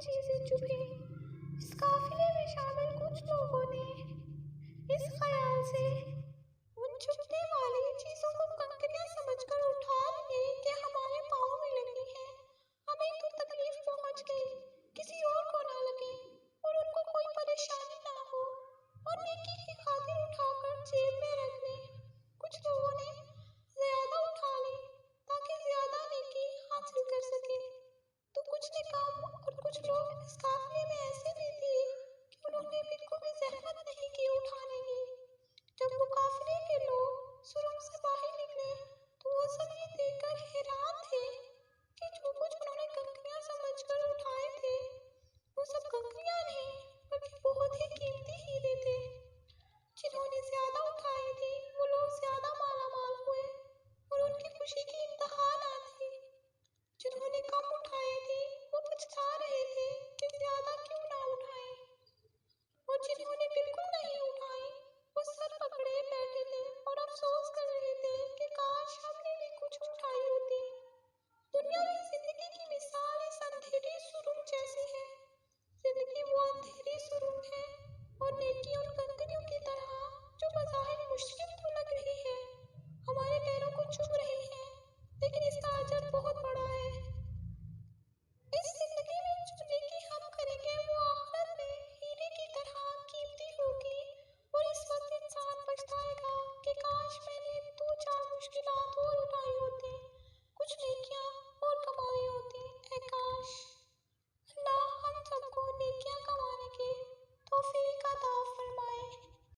چیزیں چھپیں۔ اس قافلے میں شامل کچھ لوگوں نے اس خیال سے ان چھپنے والی چیزوں کو کنکریاں سمجھ کر اٹھا لیے کہ ہمارے پاؤں میں لگی ہے، ہمیں تو تکلیف پہنچ گئی، کسی اور کو نہ لگے اور ان کو کوئی پریشانی نہ ہو، اور نیکی کی خاطر اٹھا کر جیب میں رکھ لیں۔ کچھ لوگوں نے زیادہ اٹھا لی تاکہ زیادہ نیکی حاصل کر سکے، تو کچھ نے کام اور کچھ لوگ اس قافلے میں ایسے بھی تھے کہ انہوں نے بالکل بھی زحمت نہیں کی اٹھانے کی۔ جب وہ قافلے کے لوگ سرنگ سے باہر نکلے تو وہ سب یہ دیکھ کر حیران تھے کہ جو کچھ انہوں نے کنکریاں سمجھ کر اٹھائے تھے وہ سب کنکریاں نہیں بلکہ بہت ہی قیمتی ہیرے تھے۔ جنہوں نے زیادہ اٹھائی تھی وہ لوگ زیادہ مالا مال ہوئے اور ان کی خوشی کی انتہا نہ تھی۔ جنہوں نے کم اٹھائی تھی وہ پچھتا رہے تھے